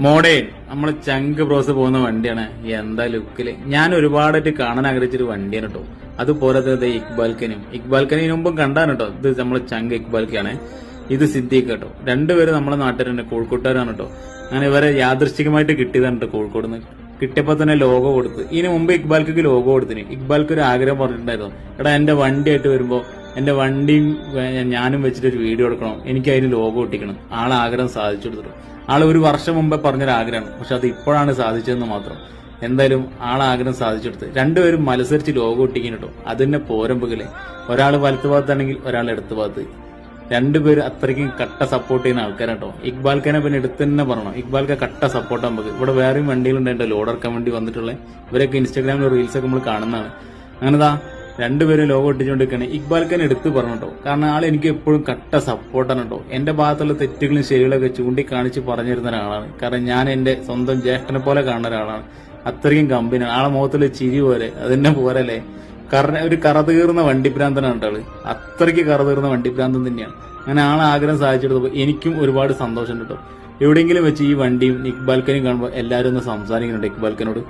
Modern നമ്മളെ ചങ്ക് bros പോകുന്ന വണ്ടിയാണ്. എന്താ ലുക്കില് ഞാൻ ഒരുപാടായിട്ട് കാണാൻ ആഗ്രഹിച്ചൊരു വണ്ടിയാണ് കേട്ടോ. അതുപോലെ തന്നെ ഇക്ബാൽക്കനും മുമ്പും കണ്ടാണ് കേട്ടോ. ഇത് നമ്മളെ ചങ്ക് ഇക്ബാൽക്കാണ്, ഇത് സിദ്ദീഖ് കേട്ടോ. രണ്ടുപേരും നമ്മളെ നാട്ടിൽ തന്നെ കോഴിക്കോട്ടുകാരാണ് കേട്ടോ. അങ്ങനെ ഇവരെ യാദൃശ്ചികമായിട്ട് കിട്ടിയതാണ് കേട്ടോ. കോഴിക്കോട് നിന്ന് കിട്ടിയപ്പോ തന്നെ ലോഗോ കൊടുത്ത്. ഇതിന് മുമ്പ് ഇക്ബാൽക്ക് ലോഗോ കൊടുത്തിന്. ഇക്ബാൽക്ക് ഒരു ആഗ്രഹം പറഞ്ഞിട്ടുണ്ടായിരുന്നു, എടാ എന്റെ വണ്ടിയായിട്ട് വരുമ്പോ എന്റെ വണ്ടിയും ഞാനും വെച്ചിട്ട് ഒരു വീഡിയോ എടുക്കണം, എനിക്ക് അതിന് ലോഗോ ഒട്ടിക്കണം. ആളെ ആഗ്രഹം സാധിച്ചു കൊടുത്തിട്ടു. ആള് ഒരു വർഷം മുമ്പേ പറഞ്ഞൊരു ആഗ്രഹമാണ്, പക്ഷെ അത് ഇപ്പോഴാണ് സാധിച്ചതെന്ന് മാത്രം. എന്തായാലും ആളെ ആഗ്രഹം സാധിച്ചെടുത്ത്. രണ്ടുപേരും മത്സരിച്ച് ലോഗോ ഒട്ടിക്കാൻ കേട്ടോ. അത് തന്നെ പോരമ്പകലെ ഒരാൾ വലത്ത് ഭാഗത്താണെങ്കിൽ ഒരാൾ ഇടത്ത് ഭാഗത്ത്. രണ്ടുപേരും അത്രയ്ക്കും കട്ട സപ്പോർട്ട് ചെയ്യുന്ന ആൾക്കാരാട്ടോ. ഇക്ബാൽക്കനെ പിന്നെ എടുത്ത് തന്നെ പറയണം, ഇക്ബാൽക്ക കട്ട സപ്പോർട്ട് നമുക്ക്. ഇവിടെ വേറെയും വണ്ടികളുണ്ടായിട്ടോ ലോഡ് ഇറക്കാൻ വേണ്ടി വന്നിട്ടുള്ള. ഇവരൊക്കെ ഇൻസ്റ്റാഗ്രാമിൽ റീൽസ് ഒക്കെ നമ്മൾ കാണുന്നതാണ്. അങ്ങനെതാ രണ്ടുപേരും ലോഗോ ഒട്ടിച്ചുകൊണ്ടിരിക്കുകയാണ്. ഇക്ബാൽക്കനെ എടുത്ത് പറഞ്ഞോ, കാരണം ആൾ എനിക്ക് എപ്പോഴും കട്ട സപ്പോർട്ടാണ് കേട്ടോ. എന്റെ ഭാഗത്തുള്ള തെറ്റുകളും ശരികളൊക്കെ ചൂണ്ടിക്കാണിച്ച് പറഞ്ഞു തരുന്ന ഒരാളാണ്. കാരണം ഞാൻ എന്റെ സ്വന്തം ജ്യേഷ്ഠനെ പോലെ കാണുന്ന ഒരാളാണ്. അത്രയും കമ്പനിയാണ് ആളെ മുഖത്തുള്ള ചിരി പോലെ. അതെന്നെ പോരല്ലേ, ഒരു കറതീർന്ന വണ്ടിപ്രാന്തനാണ് ആള്. അത്രയ്ക്ക് കറതീർന്ന വണ്ടിപ്രാന്തം തന്നെയാണ്. അങ്ങനെ ആളെ ആഗ്രഹം സാധിച്ചെടുത്തപ്പോൾ എനിക്കും ഒരുപാട് സന്തോഷം കേട്ടോ. എവിടെയെങ്കിലും വെച്ച് ഈ വണ്ടിയും ഇക്ബാൽക്കനെയും കാണുമ്പോൾ എല്ലാവരും ഒന്ന് സംസാരിക്കുന്നുണ്ട് ഇക്ബാൽക്കനോട്.